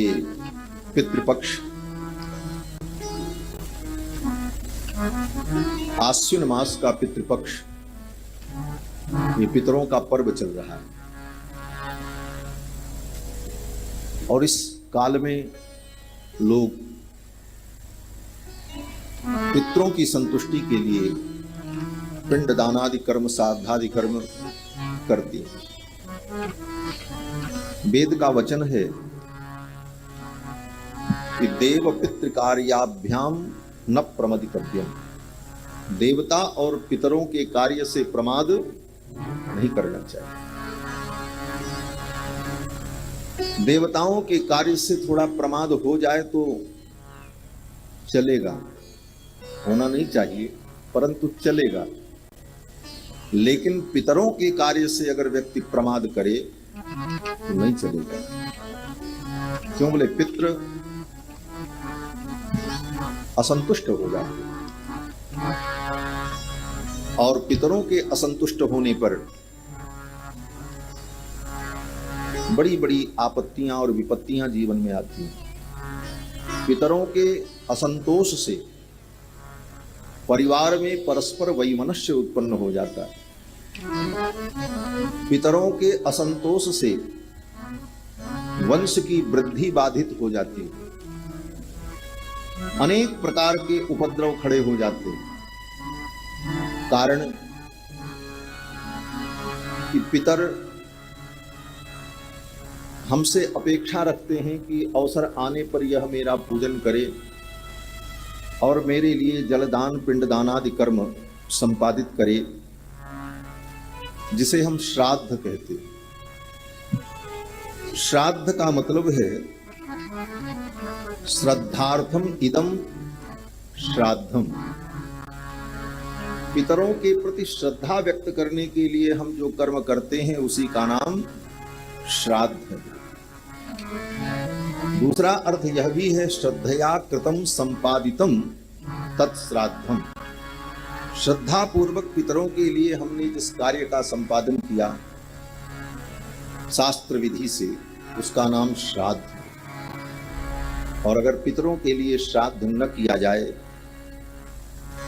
ये पितृपक्ष आश्विन मास का पितृपक्ष, ये पितरों का पर्व चल रहा है। और इस काल में लोग पितरों की संतुष्टि के लिए पिंड दानादि कर्म, श्राद्धादि कर्म करते हैं। वेद का वचन है कि देव पितृ कार्याभ्याम न प्रमदितव्यम, देवता और पितरों के कार्य से प्रमाद नहीं करना चाहिए। देवताओं के कार्य से थोड़ा प्रमाद हो जाए तो चलेगा, होना नहीं चाहिए परंतु चलेगा, लेकिन पितरों के कार्य से अगर व्यक्ति प्रमाद करे तो नहीं चलेगा। क्यों बोले? पितृ असंतुष्ट हो जाते और पितरों के असंतुष्ट होने पर बड़ी बड़ी आपत्तियां और विपत्तियां जीवन में आती हैं। पितरों के असंतोष से परिवार में परस्पर वैमनस्य उत्पन्न हो जाता है। पितरों के असंतोष से वंश की वृद्धि बाधित हो जाती है। अनेक प्रकार के उपद्रव खड़े हो जाते हैं। कारण कि पितर हमसे अपेक्षा रखते हैं कि अवसर आने पर यह मेरा पूजन करे और मेरे लिए जलदान पिंडदान आदि कर्म संपादित करे, जिसे हम श्राद्ध कहते हैं। श्राद्ध का मतलब है श्रद्धार्थम इदम श्राद्धम, पितरों के प्रति श्रद्धा व्यक्त करने के लिए हम जो कर्म करते हैं उसी का नाम श्राद्ध है। दूसरा अर्थ यह भी है श्रद्धया कृतम संपादितम तत्श्राद्धम, श्रद्धा पूर्वक पितरों के लिए हमने जिस कार्य का संपादन किया शास्त्र विधि से, उसका नाम श्राद्ध है। और अगर पितरों के लिए श्राद्ध न किया जाए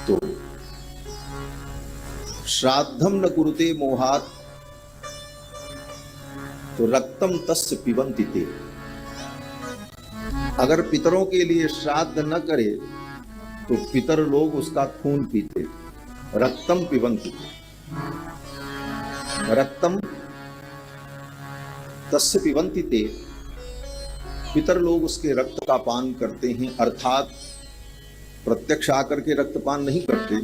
तो श्राद्धम न कुरुते मोहात् तो रक्तम तस्य पिबन्ति ते, अगर पितरों के लिए श्राद्ध न करे तो पितर लोग उसका खून पीते। रक्तम पिबन्ति ते, रक्तम तस्य पिबन्ति ते, पितर लोग उसके रक्त का पान करते हैं। अर्थात प्रत्यक्ष आकर के रक्तपान नहीं करते,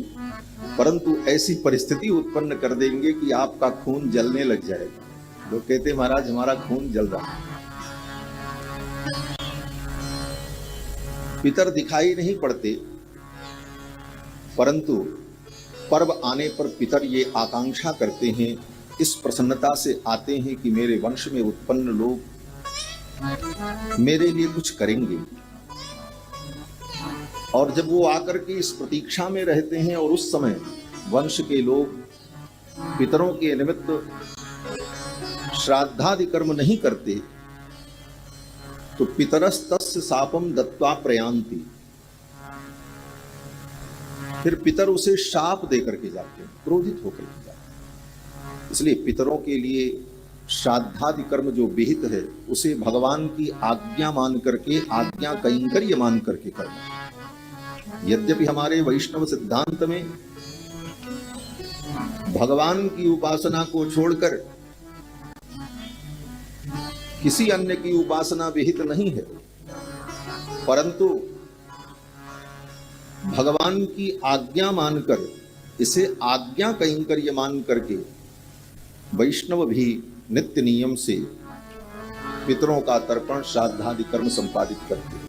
परंतु ऐसी परिस्थिति उत्पन्न कर देंगे कि आपका खून जलने लग जाएगा। लोग कहते महाराज हमारा खून जल रहा है। पितर दिखाई नहीं पड़ते, परंतु पर्व आने पर पितर ये आकांक्षा करते हैं, इस प्रसन्नता से आते हैं कि मेरे वंश में उत्पन्न लोग मेरे लिए कुछ करेंगे। और जब वो आकर के इस प्रतीक्षा में रहते हैं और उस समय वंश के लोग पितरों के निमित्त श्राद्धादि कर्म नहीं करते तो पितरस्तस्य शापम दत्वा प्रयान्ति, फिर पितर उसे शाप देकर के जाते हैं, क्रोधित होकर के जाते हैं। इसलिए पितरों के लिए श्राद्धादि कर्म जो विहित है उसे भगवान की आज्ञा मान करके, आज्ञा कैंकर्य मान करके करना। यद्यपि हमारे वैष्णव सिद्धांत में भगवान की उपासना को छोड़कर किसी अन्य की उपासना विहित नहीं है, परंतु भगवान की आज्ञा मानकर, इसे आज्ञा कैंकर्य मान करके वैष्णव भी नित्य नियम से पितरों का तर्पण श्राद्धादि कर्म संपादित करते हैं।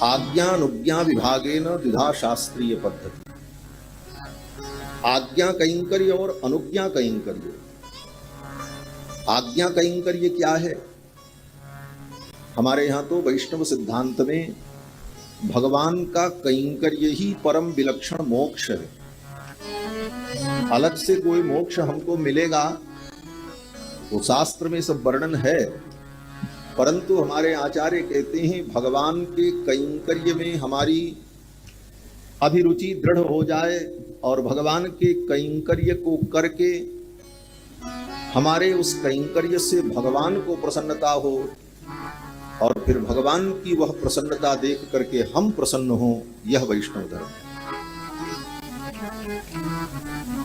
आज्ञानुज्ञा विभागेन द्विधा शास्त्रीय पद्धति, आज्ञा कैंकर्य और अनुज्ञा कैंकर्य। आज्ञा कैंकर्य क्या है? हमारे यहाँ तो वैष्णव सिद्धांत में भगवान का कैंकर्य ही परम विलक्षण मोक्ष है। अलग से कोई मोक्ष हमको मिलेगा वो शास्त्र में सब वर्णन है, परंतु हमारे आचार्य कहते हैं भगवान के कैंकर्य में हमारी अभिरुचि दृढ़ हो जाए और भगवान के कैंकर्य को करके हमारे उस कैंकर्य से भगवान को प्रसन्नता हो और फिर भगवान की वह प्रसन्नता देख करके हम प्रसन्न हो, यह वैष्णव धर्म है।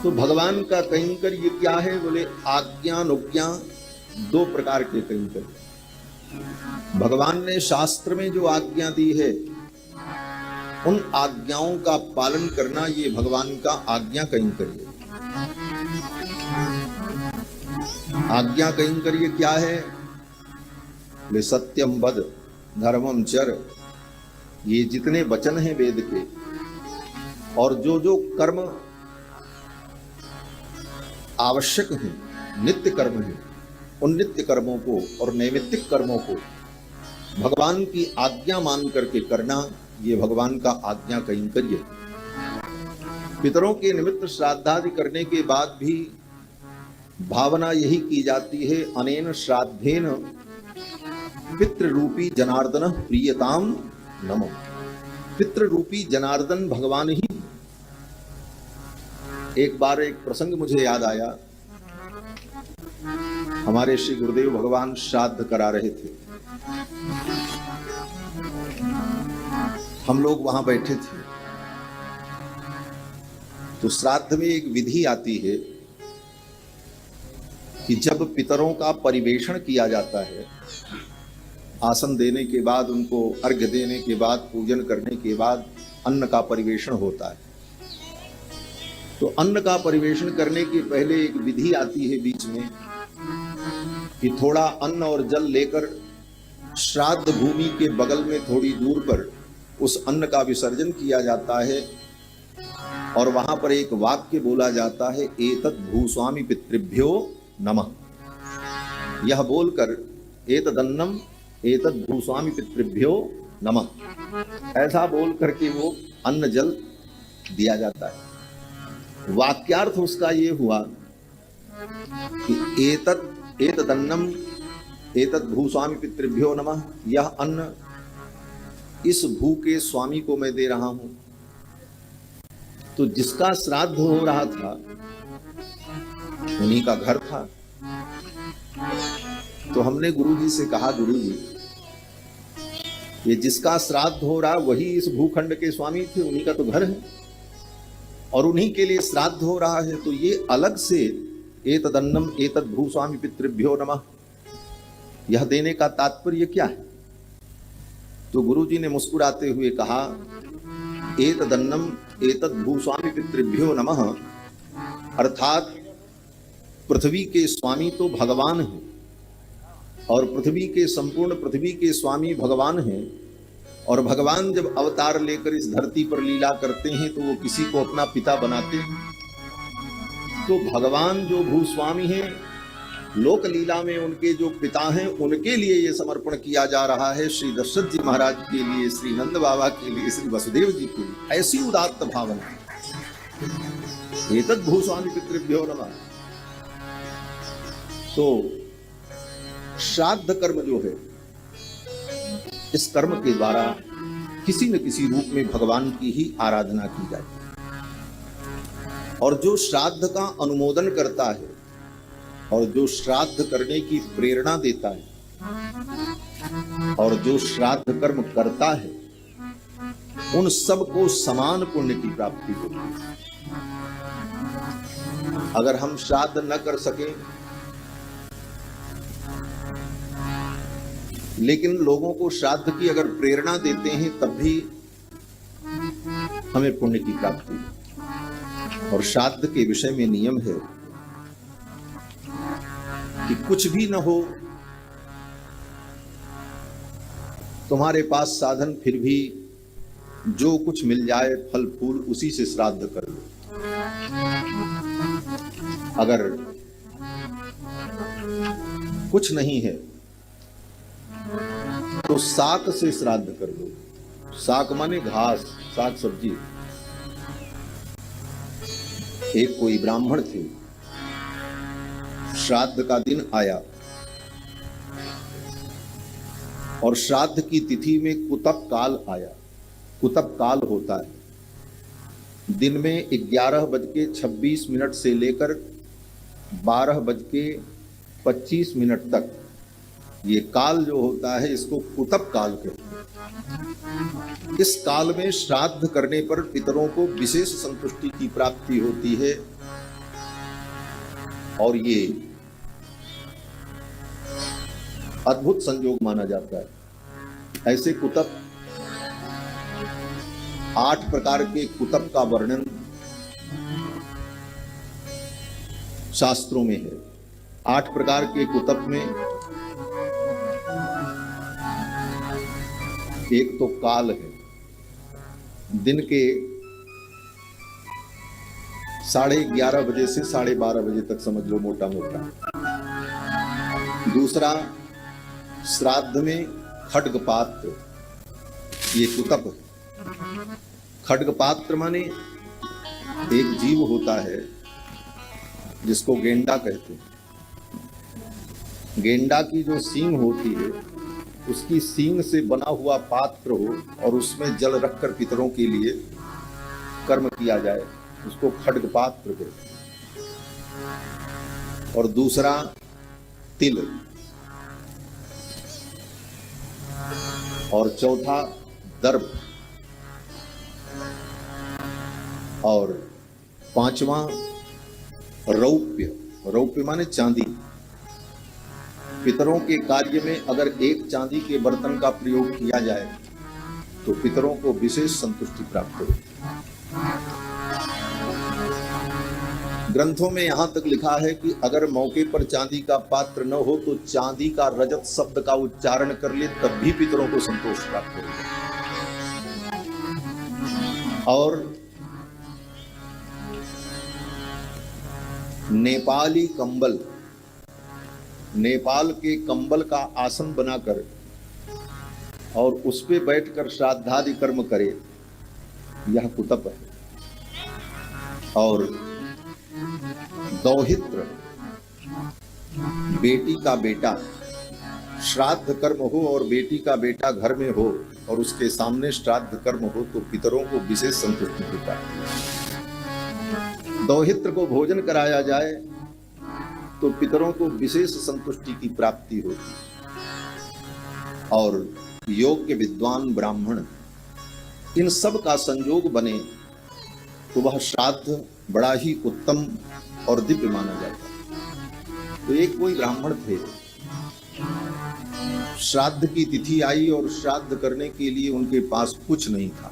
तो भगवान का कैंकर्य क्या है? बोले आज्ञा अनुज्ञा, दो प्रकार के कैंकर्य। भगवान ने शास्त्र में जो आज्ञा दी है उन आज्ञाओं का पालन करना, ये भगवान का आज्ञा कैंकर्य। आज्ञा कैंकर्य क्या है? वे सत्यम वद धर्मम चर, ये जितने वचन हैं वेद के और जो जो कर्म आवश्यक हैं, नित्य कर्म हैं, उन नित्य कर्मों को और नैमित्तिक कर्मों को भगवान की आज्ञा मान करके करना, ये भगवान का आज्ञा कैंकर्य। पितरों के निमित्त श्राद्धादि करने के बाद भी भावना यही की जाती है, अनेन श्राद्धेन पितृरूपी जनार्दन प्रियताम नमो। पितृरूपी जनार्दन भगवान ही। एक बार एक प्रसंग मुझे याद आया, हमारे श्री गुरुदेव भगवान श्राद्ध करा रहे थे, हम लोग वहां बैठे थे। तो श्राद्ध में एक विधि आती है कि जब पितरों का परिवेषण किया जाता है, आसन देने के बाद, उनको अर्घ्य देने के बाद, पूजन करने के बाद अन्न का परिवेषण होता है। तो अन्न का परिवेषण करने के पहले एक विधि आती है बीच में कि थोड़ा अन्न और जल लेकर श्राद्ध भूमि के बगल में थोड़ी दूर पर उस अन्न का विसर्जन किया जाता है और वहां पर एक वाक्य बोला जाता है, एतत् भूस्वामी पितृभ्यो नमः। यह बोलकर एतदन्नम एतद् भूस्वामी पितृभ्यो नमः, ऐसा बोल करके वो अन्न जल दिया जाता है। वाक्यार्थ उसका ये हुआ कि एतदन्नम एतद् भूस्वामी पितृभ्यो नमः, यह अन्न इस भू के स्वामी को मैं दे रहा हूं। तो जिसका श्राद्ध हो रहा था उन्हीं का घर था। तो हमने गुरुजी से कहा, गुरुजी ये जिसका श्राद्ध हो रहा वही इस भूखंड के स्वामी थे, उन्हीं का तो घर है और उन्हीं के लिए श्राद्ध हो रहा है, तो ये अलग से एतदन्नम एतद् भूस्वामी पितृभ्यो नमः यह देने का तात्पर्य क्या है? तो गुरुजी ने मुस्कुराते हुए कहा, एतदन्नम एतद् भूस्वामी पितृभ्यो नमः अर्थात पृथ्वी के स्वामी तो भगवान हैं और पृथ्वी के संपूर्ण पृथ्वी के स्वामी भगवान हैं। और भगवान जब अवतार लेकर इस धरती पर लीला करते हैं तो वो किसी को अपना पिता बनाते हैं। तो भगवान जो भूस्वामी हैं, लोक लीला में उनके जो पिता हैं, उनके लिए ये समर्पण किया जा रहा है, श्री दशरथ जी महाराज के लिए, श्री नंद बाबा के लिए, श्री वसुदेव जी के लिए। ऐसी उदात्त भावना, एतद् भूस्वामी पितृभ्यो नमः। तो श्राद्ध कर्म जो है, इस कर्म के द्वारा किसी न किसी रूप में भगवान की ही आराधना की जाती है। और जो श्राद्ध का अनुमोदन करता है और जो श्राद्ध करने की प्रेरणा देता है और जो श्राद्ध कर्म करता है, उन सबको समान पुण्य की प्राप्ति होती है। अगर हम श्राद्ध न कर सकें लेकिन लोगों को श्राद्ध की अगर प्रेरणा देते हैं, तब भी हमें पुण्य की प्राप्ति है। और श्राद्ध के विषय में नियम है कि कुछ भी न हो, तुम्हारे पास साधन, फिर भी जो कुछ मिल जाए फल फूल, उसी से श्राद्ध कर लो। अगर कुछ नहीं है तो साक से श्राद्ध कर दो। साक माने घास, साग सब्जी। एक कोई ब्राह्मण थे, श्राद्ध का दिन आया और श्राद्ध की तिथि में कुतप काल आया। कुतप काल होता है दिन में 11:26 से लेकर 12:25 तक। ये काल जो होता है इसको कुतप काल कहते हैं। इस काल में श्राद्ध करने पर पितरों को विशेष संतुष्टि की प्राप्ति होती है और ये अद्भुत संयोग माना जाता है। ऐसे कुतप 8 प्रकार के कुतप का वर्णन शास्त्रों में है। 8 प्रकार के कुतप में एक तो काल है, दिन के 11:30 बजे से 12:30 बजे तक समझ लो मोटा मोटा। दूसरा श्राद्ध में खड्गपात्र, ये कुतप है। खड्गपात्र माने एक जीव होता है जिसको गेंडा कहते हैं। गेंडा की जो सींग होती है उसकी सींग से बना हुआ पात्र हो और उसमें जल रखकर पितरों के लिए कर्म किया जाए, उसको खड्गपात्र कहते हैं। और दूसरा तिल, और चौथा दर्भ, और पांचवा रौप्य। रौप्य माने चांदी। पितरों के कार्य में अगर एक चांदी के बर्तन का प्रयोग किया जाए तो पितरों को विशेष संतुष्टि प्राप्त होती है। ग्रंथों में यहां तक लिखा है कि अगर मौके पर चांदी का पात्र न हो तो चांदी का रजत शब्द का उच्चारण कर ले तब भी पितरों को संतोष प्राप्त होगा। और नेपाली कंबल, नेपाल के कंबल का आसन बनाकर और उस पे बैठकर श्राद्धादि कर्म करे, यह कुतप है। और दौहित्र, बेटी का बेटा, श्राद्ध कर्म हो और बेटी का बेटा घर में हो और उसके सामने श्राद्ध कर्म हो तो पितरों को विशेष संतुष्टि की प्राप्ति है। दौहित्र को भोजन कराया जाए तो पितरों को विशेष संतुष्टि की प्राप्ति होती। और योग्य विद्वान ब्राह्मण इन सब का संयोग बने तो वह श्राद्ध बड़ा ही उत्तम और दिव्य माना जाता। तो एक कोई ब्राह्मण थे, श्राद्ध की तिथि आई और श्राद्ध करने के लिए उनके पास कुछ नहीं था।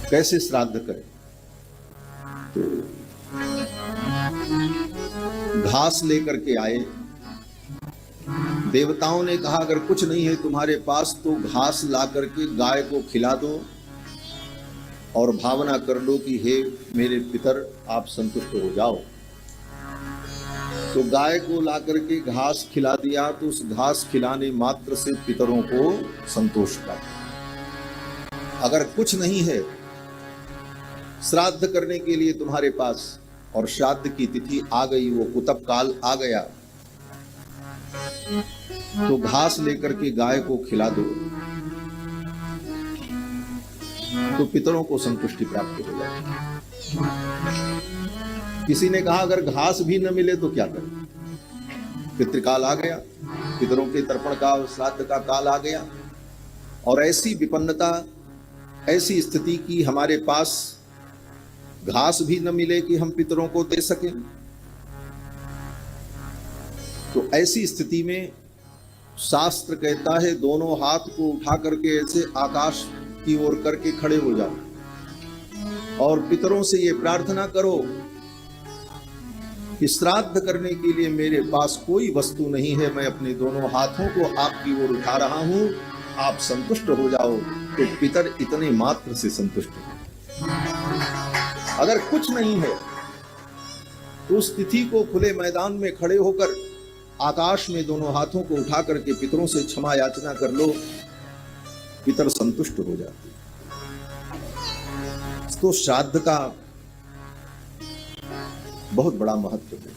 कैसे श्राद्ध करें? तो घास लेकर के आए। देवताओं ने कहा अगर कुछ नहीं है तुम्हारे पास तो घास ला करके गाय को खिला दो और भावना कर लो कि हे मेरे पितर आप संतुष्ट हो जाओ। तो गाय को ला करके घास खिला दिया तो उस घास खिलाने मात्र से पितरों को संतोष प्राप्त। अगर कुछ नहीं है श्राद्ध करने के लिए तुम्हारे पास और श्राद्ध की तिथि आ गई, वो कुतप काल आ गया, तो घास लेकर के गाय को खिला दो तो पितरों को संतुष्टि प्राप्त हो जाएगी। किसी ने कहा अगर घास भी न मिले तो क्या करें? पितृकाल आ गया, पितरों के तर्पण का श्राद्ध का काल आ गया और ऐसी विपन्नता, ऐसी स्थिति की हमारे पास घास भी न मिले कि हम पितरों को दे सकें। तो ऐसी स्थिति में शास्त्र कहता है दोनों हाथ को उठा करके ऐसे आकाश की ओर करके खड़े हो जाओ और पितरों से ये प्रार्थना करो कि श्राद्ध करने के लिए मेरे पास कोई वस्तु नहीं है, मैं अपने दोनों हाथों को आपकी ओर उठा रहा हूं, आप संतुष्ट हो जाओ। तो पितर इतने मात्र से संतुष्ट हो। अगर कुछ नहीं है तो उस तिथि को खुले मैदान में खड़े होकर आकाश में दोनों हाथों को उठा करके पितरों से क्षमा याचना कर लो, पितर संतुष्ट हो जाते। तो श्राद्ध का बहुत बड़ा महत्व है।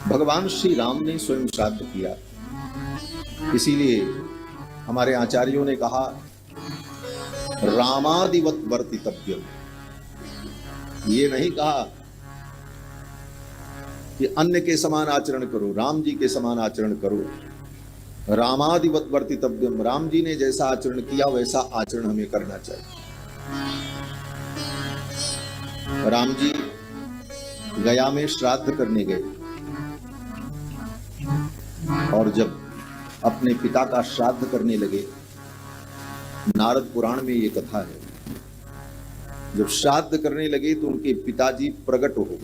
भगवान श्री राम ने स्वयं श्राद्ध किया। इसीलिए हमारे आचार्यों ने कहा रामादिवत वर्तितव्यम। ये नहीं कहा कि अन्य के समान आचरण करो, राम जी के समान आचरण करो। रामादिवत वर्तितव्यम, राम जी ने जैसा आचरण किया वैसा आचरण हमें करना चाहिए। राम जी गया में श्राद्ध करने गए और जब अपने पिता का श्राद्ध करने लगे, नारद पुराण में ये कथा है, जब श्राद्ध करने लगे तो उनके पिताजी प्रकट हो गए।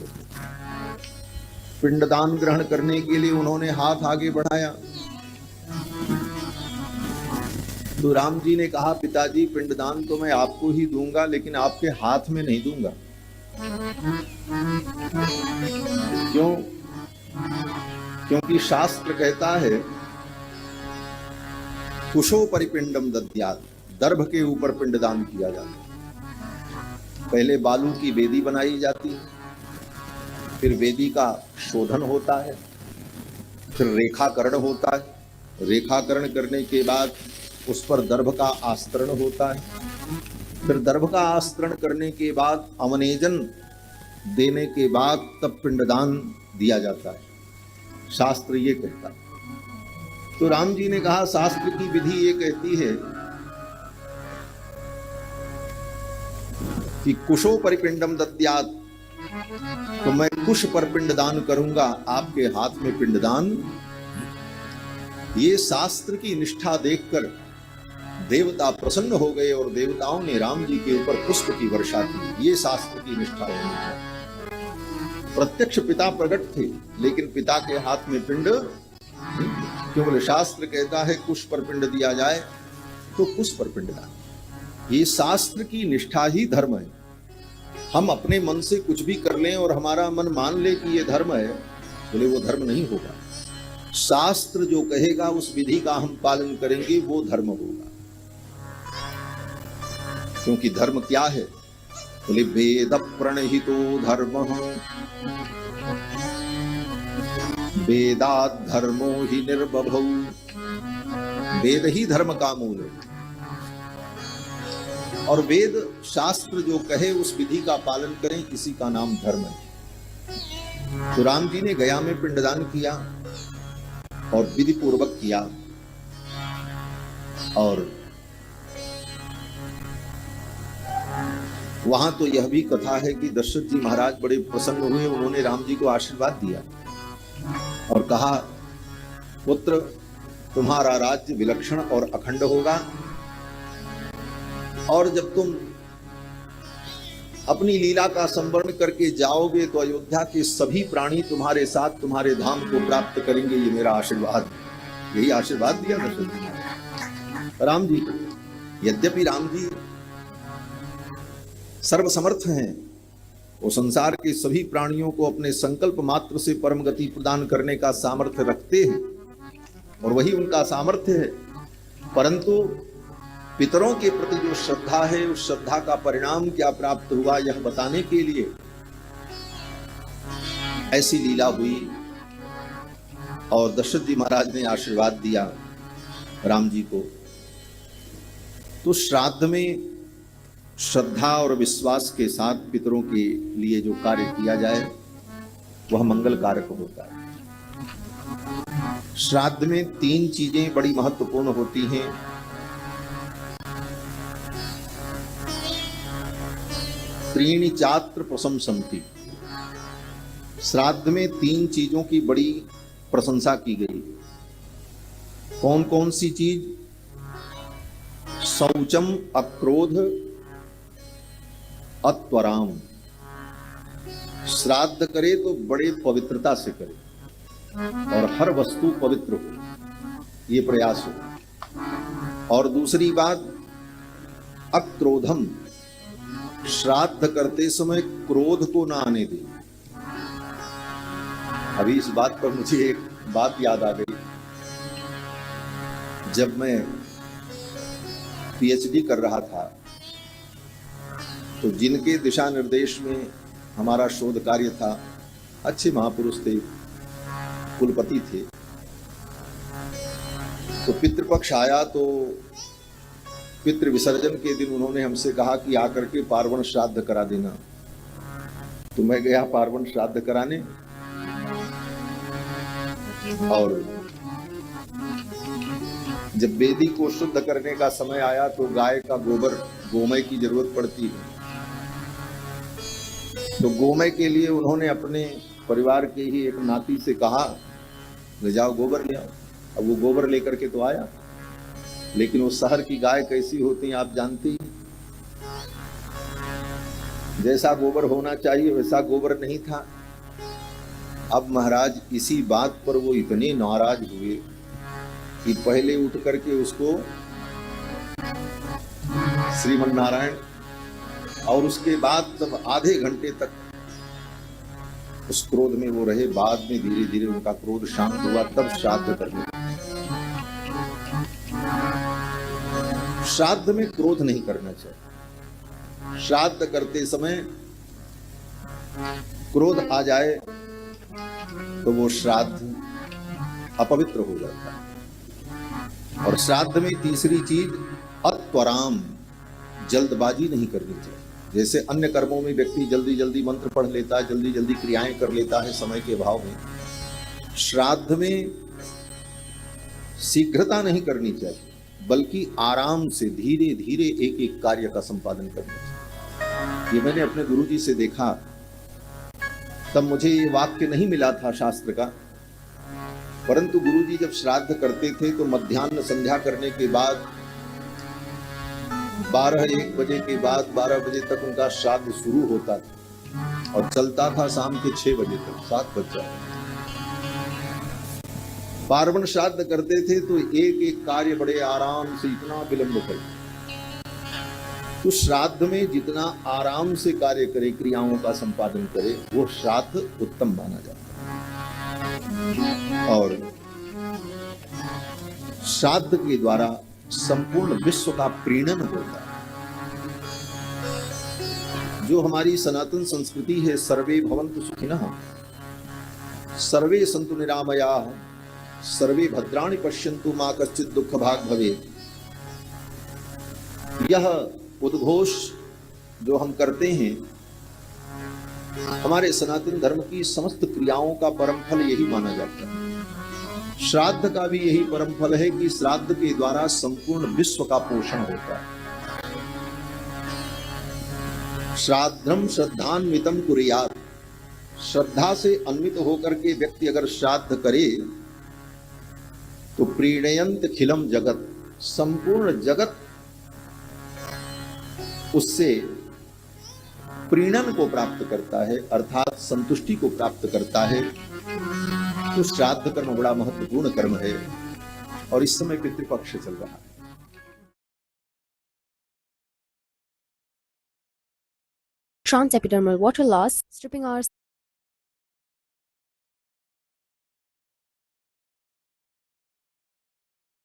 पिंडदान ग्रहण करने के लिए उन्होंने हाथ आगे बढ़ाया तो राम जी ने कहा, पिताजी पिंडदान तो मैं आपको ही दूंगा, लेकिन आपके हाथ में नहीं दूंगा। क्यों? क्योंकि शास्त्र कहता है कुशो परिपिंडम दद्यात्, दर्भ के ऊपर पिंडदान किया जाता। पहले बालू की वेदी बनाई जाती है, फिर वेदी का शोधन होता है, फिर रेखाकरण होता है। रेखाकरण करने के बाद उस पर दर्भ का आस्तरण होता है, फिर दर्भ का आस्तरण करने के बाद अवनेजन देने के बाद तब पिंडदान दिया जाता है। शास्त्र ये कहता है। तो राम जी ने कहा, शास्त्र की विधि ये कहती है कि कुशो परिपिंडम दद्यात्, तो मैं कुश पर पिंडदान करूंगा, आपके हाथ में पिंडदान। ये शास्त्र की निष्ठा देखकर देवता प्रसन्न हो गए और देवताओं ने राम जी के ऊपर पुष्प की वर्षा की। ये शास्त्र की निष्ठा होनी चाहिए। प्रत्यक्ष पिता प्रकट थे, लेकिन पिता के हाथ में पिंड नहीं। क्यों? बोले शास्त्र कहता है कुश पर पिंड दिया जाए, तो कुश पर पिंडदान। ये शास्त्र की निष्ठा ही धर्म है। हम अपने मन से कुछ भी कर लें और हमारा मन मान ले कि ये धर्म है, बोले वो धर्म नहीं होगा। शास्त्र जो कहेगा उस विधि का हम पालन करेंगे, वो धर्म होगा। क्योंकि धर्म क्या है? बोले वेद प्रणहितो धर्म, वेदात् धर्मो ही निर्बभौ। वेद ही धर्म का मूल है और वेद शास्त्र जो कहे उस विधि का पालन करें, इसी का नाम धर्म है। तो राम जी ने गया में पिंडदान किया और विधि पूर्वक किया। और वहां तो यह भी कथा है कि दशरथ जी महाराज बड़े प्रसन्न हुए। उन्होंने राम जी को आशीर्वाद दिया और कहा, पुत्र तुम्हारा राज्य विलक्षण और अखंड होगा, और जब तुम अपनी लीला का संवरण करके जाओगे तो अयोध्या के सभी प्राणी तुम्हारे साथ तुम्हारे धाम को प्राप्त करेंगे। ये मेरा आशीर्वाद। यही आशीर्वाद दिया दशरथ जी राम जी को। यद्यपि राम जी सर्वसमर्थ हैं, वो संसार के सभी प्राणियों को अपने संकल्प मात्र से परम गति प्रदान करने का सामर्थ्य रखते हैं और वही उनका सामर्थ्य है, परंतु पितरों के प्रति जो श्रद्धा है, उस श्रद्धा का परिणाम क्या प्राप्त हुआ यह बताने के लिए ऐसी लीला हुई। और दशरथ जी महाराज ने आशीर्वाद दिया राम जी को। तो श्राद्ध में श्रद्धा और विश्वास के साथ पितरों के लिए जो कार्य किया जाए वह मंगल कारक होता है। श्राद्ध में 3 चीजें बड़ी महत्वपूर्ण होती हैं। त्रीणि चात्र प्रशंसन्ति। श्राद्ध में 3 चीजों की बड़ी प्रशंसा की गई। कौन कौन सी चीज? शौचम अक्रोध अत्वराम। श्राद्ध करे तो बड़े पवित्रता से करे और हर वस्तु पवित्र हो, ये प्रयास हो। और दूसरी बात, अक्रोधम। श्राद्ध करते समय क्रोध को ना आने दे। अभी इस बात पर मुझे एक बात याद आ गई। जब मैं पीएचडी कर रहा था तो जिनके दिशा निर्देश में हमारा शोध कार्य था, अच्छे महापुरुष थे, कुलपति थे। तो पितृपक्ष आया तो पितृ विसर्जन के दिन उन्होंने हमसे कहा कि आकर के पार्वण श्राद्ध करा देना। तो मैं गया पार्वण श्राद्ध कराने, और जब वेदी को शुद्ध करने का समय आया तो गाय का गोबर, गोमय की जरूरत पड़ती है। तो गोमय के लिए उन्होंने अपने परिवार के ही एक नाती से कहा, ले जाओ गोबर ले आओ। अब वो गोबर लेकर के तो आया, लेकिन वो शहर की गाय कैसी होती हैं आप जानती हैं। जैसा गोबर होना चाहिए वैसा गोबर नहीं था। अब महाराज इसी बात पर वो इतने नाराज हुए कि पहले उठ करके उसको श्रीमन नारायण, और उसके बाद तब आधे घंटे तक उस क्रोध में वो रहे। बाद में धीरे धीरे उनका क्रोध शांत हुआ, तब श्राद्ध करने। श्राद्ध में क्रोध नहीं करना चाहिए। श्राद्ध करते समय क्रोध आ जाए तो वो श्राद्ध अपवित्र हो जाता है। और श्राद्ध में तीसरी चीज अत्वराम, जल्दबाजी नहीं करनी चाहिए। जैसे अन्य कर्मों में व्यक्ति जल्दी जल्दी मंत्र पढ़ लेता है, जल्दी जल्दी क्रियाएं कर लेता है समय के अभाव में, श्राद्ध में शीघ्रता नहीं करनी चाहिए, बल्कि आराम से धीरे धीरे एक एक कार्य का संपादन करना चाहिए। ये मैंने अपने गुरुजी से देखा। तब मुझे ये वाक्य नहीं मिला था शास्त्र का, परंतु गुरुजी जब श्राद्ध करते थे तो मध्याह्न संध्या करने के बाद 12-1 बजे के बाद 12 बजे तक उनका श्राद्ध शुरू होता था और चलता था शाम के 6 बजे तक, 7 बज जाते। पार्वण श्राद्ध करते थे तो एक एक कार्य बड़े आराम से, इतना विलंब करते। तो श्राद्ध में जितना आराम से कार्य करे, क्रियाओं का संपादन करे, वो श्राद्ध उत्तम माना जाता है। और श्राद्ध के द्वारा संपूर्ण विश्व का प्रीणन होता है। जो हमारी सनातन संस्कृति है, सर्वे भवन्तु सुखिनः, सर्वे सन्तु निरामयाः, सर्वे भद्राणि पश्यन्तु मा कश्चित् दुःख भाग् भवेत्, यह उद्घोष जो हम करते हैं, हमारे सनातन धर्म की समस्त क्रियाओं का परम फल यही माना जाता है। श्राद्ध का भी यही परम फल है कि श्राद्ध के द्वारा संपूर्ण विश्व का पोषण होता है। श्राद्धम श्रद्धान्वितम कुर्यात्, श्रद्धा से अन्वित होकर के व्यक्ति अगर श्राद्ध करे तो प्रीणयन्त खिलम जगत, संपूर्ण जगत उससे प्रीणन को प्राप्त करता है, अर्थात संतुष्टि को प्राप्त करता है। तो श्राद्ध कर्म बड़ा महत्वपूर्ण कर्म है और इस समय पितृपक्ष चल रहा है। Transepidermal water loss, stripping our